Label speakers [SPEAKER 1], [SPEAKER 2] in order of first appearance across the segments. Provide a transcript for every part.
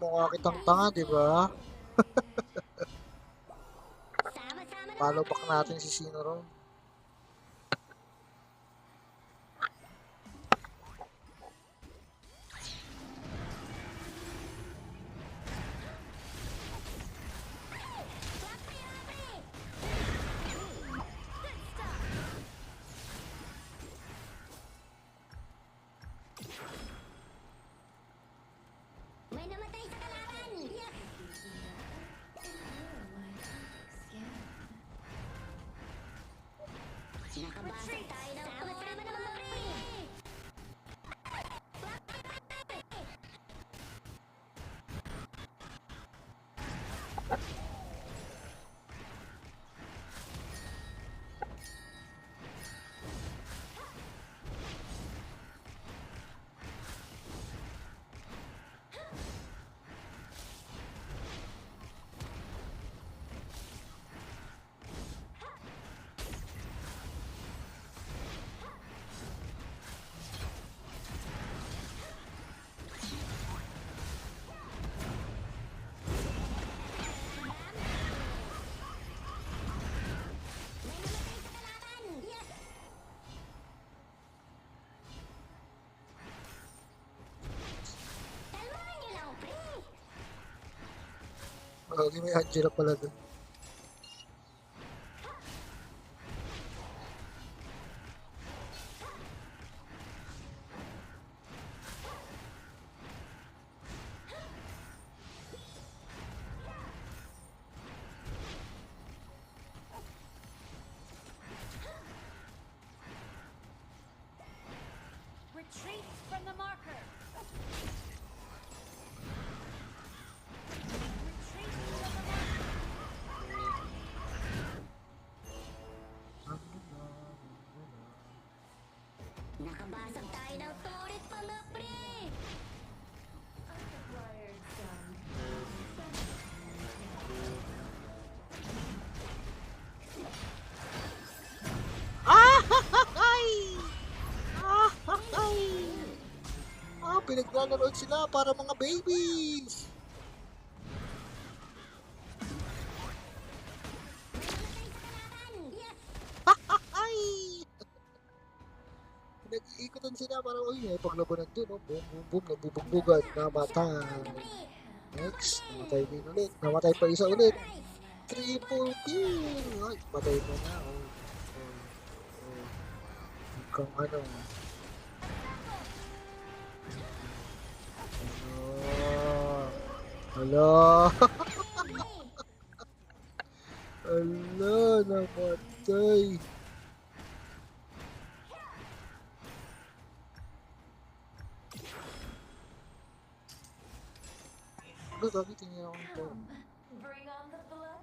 [SPEAKER 1] mukha kitang tanga, di ba? Follow back natin si Sinoro.
[SPEAKER 2] May namatay sa kalaban! Nakabasag tayo ng sama-sama na mga pre! Kalmahan niyo lang, pre!
[SPEAKER 1] Lagi may Angela pala doon.
[SPEAKER 3] Retreat from the marker. Retreat from the marker.
[SPEAKER 2] Nakabasag tayo ng turret, mga pre!
[SPEAKER 1] Ay! Ay! Pinaglalaro sila para mga babies! Ay! Pinag-iikutan sila para, uy, may paglabanan dun, oh. Boom, boom, boom, nabubugbugan, namatay. Next, namatay din ulit. Namatay pa isa ulit. Triple kill! Ay, matay mo na, oh. Mukhang ano. Hala! Hala, namatay. Ano, dami tingin ako ito.
[SPEAKER 3] Bring on the blood.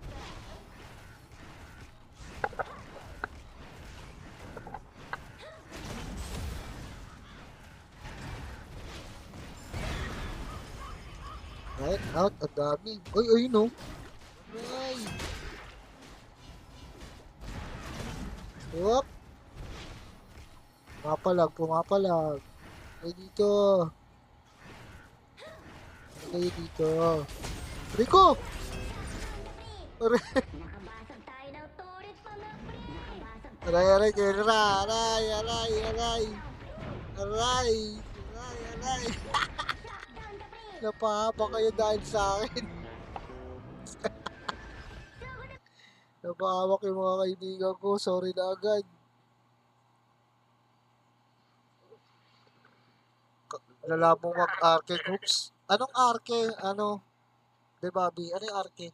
[SPEAKER 1] Right out, ang dami. Uy, ayun oh. Ay! Whoop! Pumapalag. Ay, dito. Ano kayo dito? Rico! Aray,
[SPEAKER 2] Nakabasag tayo ng turret, mga pre!
[SPEAKER 1] aray, General. Aray! Napahaba kayo dahil sa akin. Napahawak yung mga kaibigan ko. Sorry na agad. Lala mo mag-arke, Cooks. Anong arke? Ano? De Bobby, ano yung arke?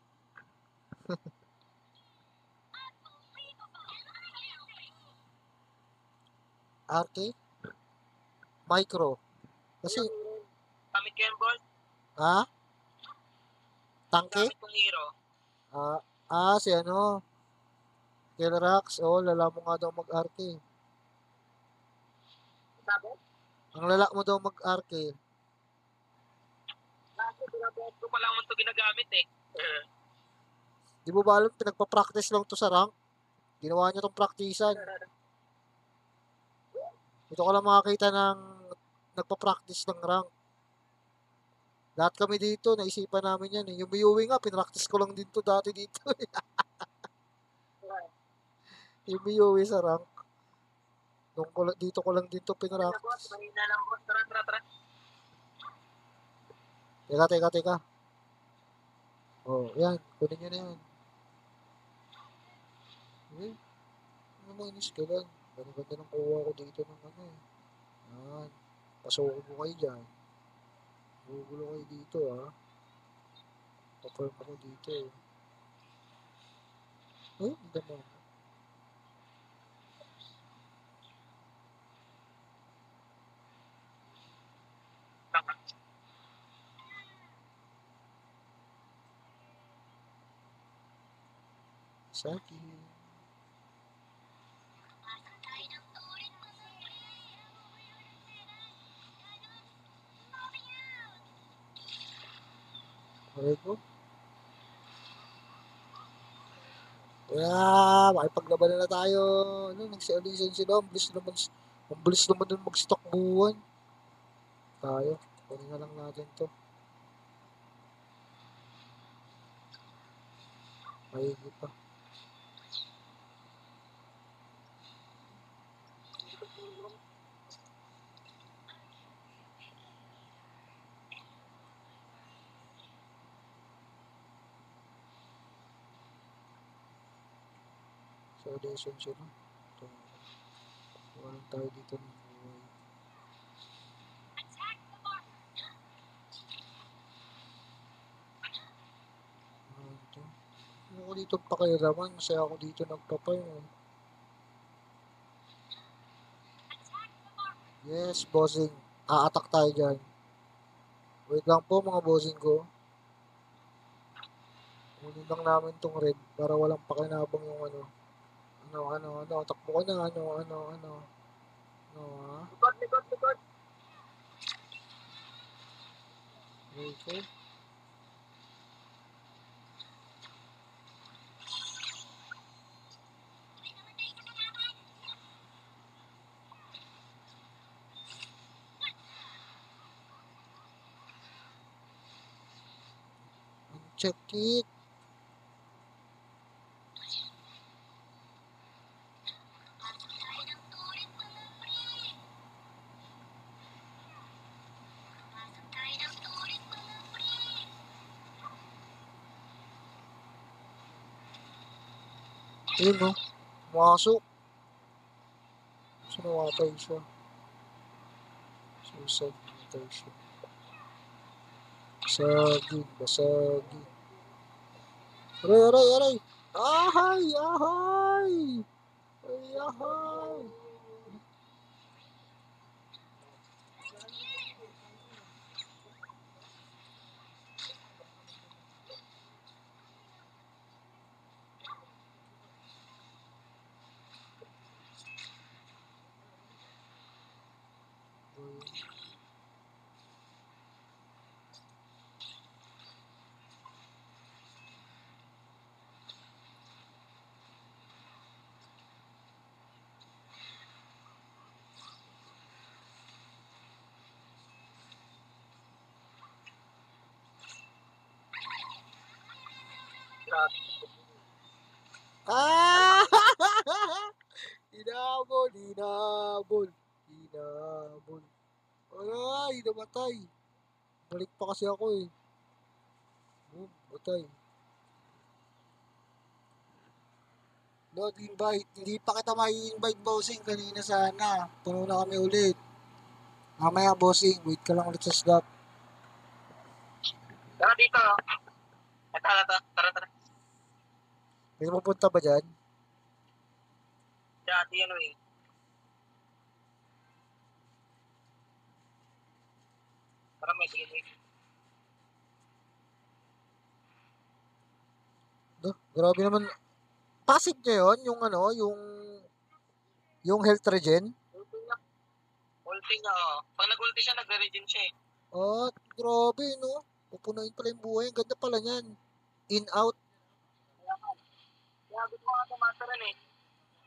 [SPEAKER 1] Arke? Micro. Kasi,
[SPEAKER 4] Gamit ko yung boss.
[SPEAKER 1] ha? Tangke?
[SPEAKER 4] Gamit kong hero.
[SPEAKER 1] Si ano? Kelrax. Oo, lala mo nga daw mag-arke.
[SPEAKER 4] Sabi?
[SPEAKER 1] Ang lala mo daw mag-arke.
[SPEAKER 4] Kasi pinapos ko pa lang ito ginagamit eh.
[SPEAKER 1] Di mo ba alam, pinagpa-practice lang to sa rank? Ginawa niya tong praktisan. Ito ko lang makakita ng nagpa-practice ng rank. Lahat kami dito, naisipan namin yan eh. Yung viewing nga, pinractice ko lang din to dati dito. Yung viewing sa rank. Dito ko lang din to
[SPEAKER 4] Ano na boss?
[SPEAKER 1] pinractice.
[SPEAKER 4] Mahina lang boss. Tara, tara, tara.
[SPEAKER 1] Teka. Oh, yan. Kunin nyo na yan. Eh, ano mainis ka lang. Ganda ng kuha ko dito ng ano eh. Yan. Pasuko mo kayo dyan. Gugulo kayo dito ah. Pa-farm ako dito eh. Ang dama. Saki. Okay ko. Makipaglaban na tayo. Ano, nagsi-alisan sila. Ang bilis naman dun mag-stock buwan. Tayo. Kunin na lang natin to. Maigi pa. So, alisan sila. Ito. Walang tayo dito ng buhay. Ito. Ano ko dito pakialaman? Masaya ako dito nagpapay. Yes, bossing. A-attack tayo dyan. Wait lang po mga bossing ko. Kunin lang namin tong red para walang pakinabang yung ano. Takbo ka na, ano, ah.
[SPEAKER 4] Likod, likod, likod.
[SPEAKER 1] Okay. Check it. Yun no. Masok. Sumamatay siya. Suicide matay siya. Basagin. Aray. Ahay. Ay, ahay.
[SPEAKER 4] Grabe.
[SPEAKER 1] Ah! Hinabol. Aray, namatay. Balik pa kasi ako eh. Boom, patay. Not invite. Hindi pa kita mai-invite, bossing. Kanina sana. Puno na kami ulit. Mamaya, bossing. Wait ka lang ulit sa slot.
[SPEAKER 4] Tara dito. Tara.
[SPEAKER 1] May pupunta ba dyan?
[SPEAKER 4] Dati ano eh. Tara, may sige.
[SPEAKER 1] Grabe naman. Passive niya yun? Yung ano? Yung health regen?
[SPEAKER 4] Ulti niya, oh. Pag nag-ulti siya, nagre-regen siya eh.
[SPEAKER 1] Ah, grabe, no? Pupunuin pala yung buhay. Ang ganda pala niyan. In, out.
[SPEAKER 4] Kaya gusto ko nga tumasaran eh.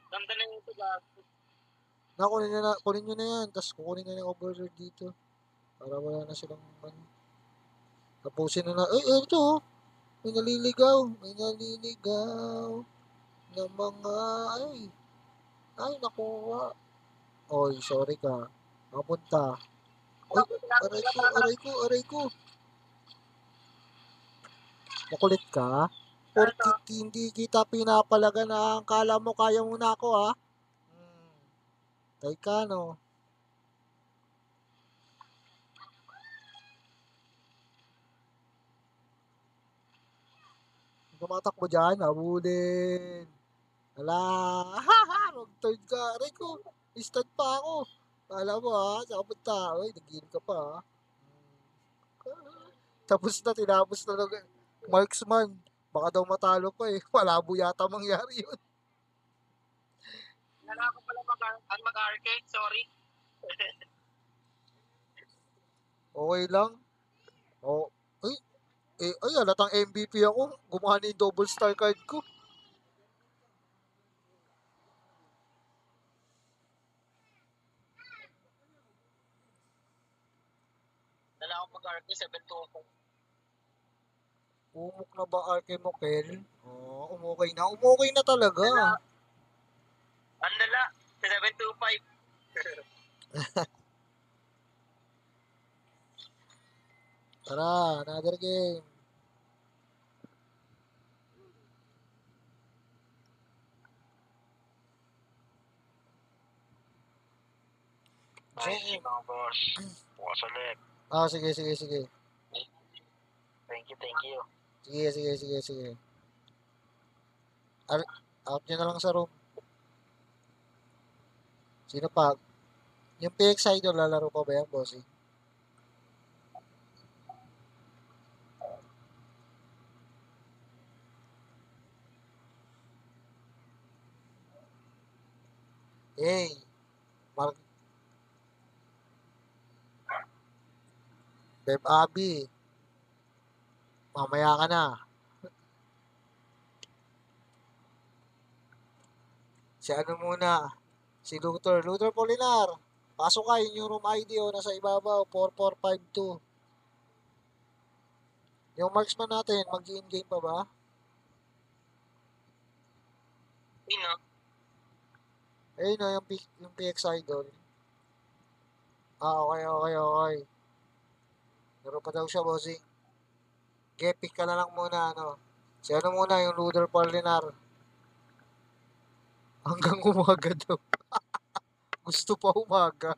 [SPEAKER 4] Ganda na yung ito,
[SPEAKER 1] Kunin nyo na yan. Tapos kukunin na yung overlord dito. Para wala na silang ano. Tapusin na na. Ay, ito. Oh. May naliligaw. May naliligaw. Na mga, ay, nakuha. Oy, sorry ka. Mapunta. Ay, aray ko, aray ko, aray ko. Makulit ka? Porkit hindi kita pinapalaga na ang kala mo kaya mo na ako, ha? Teka, no. Tumatakbo dyan, habulin. Hala, wrong turn ka. Aray ko, instant pa ako. Kala mo, ha? Saan ka punta? Uy, nag-inom ka pa, ha? Tapos na, tinapos na ng marksman. Baka daw matalo pa eh. Malabo yata mangyari yun.
[SPEAKER 4] Kala ko pala mag-arcade, sorry.
[SPEAKER 1] Okay lang. Oh, ay, halatang MVP ako. Gumana yung double star card ko.
[SPEAKER 4] Kala ko mag-arcade, 7-2.
[SPEAKER 1] Umok na ba Arke Mokel? Oo, umukay na. Umukay na talaga.
[SPEAKER 4] Ang lala, 7-2-5.
[SPEAKER 1] Tara, another game.
[SPEAKER 4] Nice, mga boss. Bukas ulit.
[SPEAKER 1] Sige, sige, sige.
[SPEAKER 4] Thank you.
[SPEAKER 1] Sige, sige, sige, sige. Out nyo na lang sa room. Sino pa? Yung PX Idol, lalaro pa ba yan, bossy? Hey, Mark. Beb Abi. Mamaya ka na. Si ano muna? Si Luther. Luther Polinar. Pasok ka, yun yung room ID o nasa ibabaw, 4452. Yung marksman natin, mag-in-game pa ba?
[SPEAKER 4] Sino?
[SPEAKER 1] Ayun o, yung PX Idol. Okay, okay, okay. Laro pa daw siya, bossing. Okay, pick ka na lang muna, ano. Si ano muna, yung Luther Polinar. Hanggang umaga daw. Gusto pa umaga.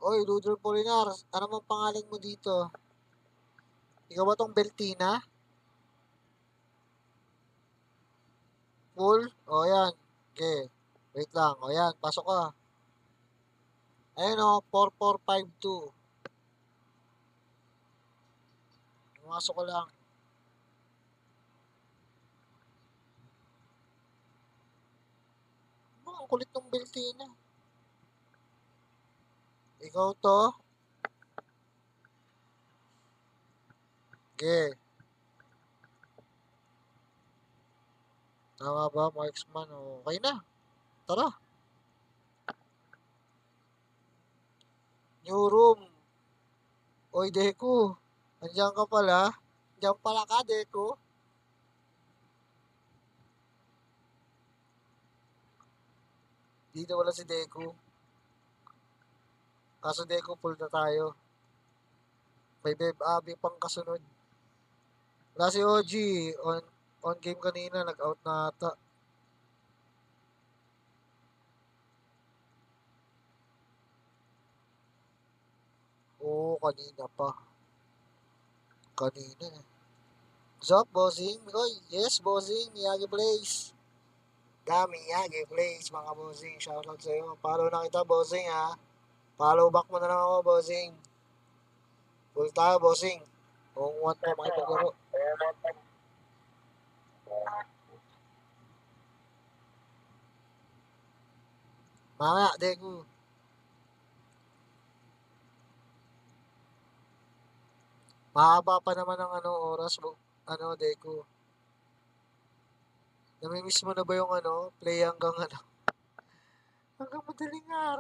[SPEAKER 1] Oy, Luther Polinar, ano mang pangalan mo dito? Ikaw ba tong Beltina? Full? O, yan. Okay. Wait lang. O, yan. Pasok ka. Ayun o, 4452. Pumasok ko lang. Ang kulit ng Beltina. Ikaw to? Okay. Tama ba, marksman? Okay na. Tara. New room. Oy, Deku. Andiyan ka pala. Andiyan pala ka, Deku. Dito wala si Deku. Kaso Deku, full na tayo. May Beb Abi pang kasunod. Wala si OG. On game kanina, nag-out na ata. Oo, kanina pa. Kanina. What's up, bossing? Oy, yes, bossing. Miyagi Blaze. Dami Miyagi Blaze, mga bossing. Shoutout sa'yo. Follow na kita, bossing, ha. Follow back mo na lang ako, bossing. Full tayo, bossing. Kung want mo makipaglaro. Mamaya, Deku. Mahaba pa naman ang oras mo. Deku. Namimiss mo na ba yung play hanggang hanggang madaling araw?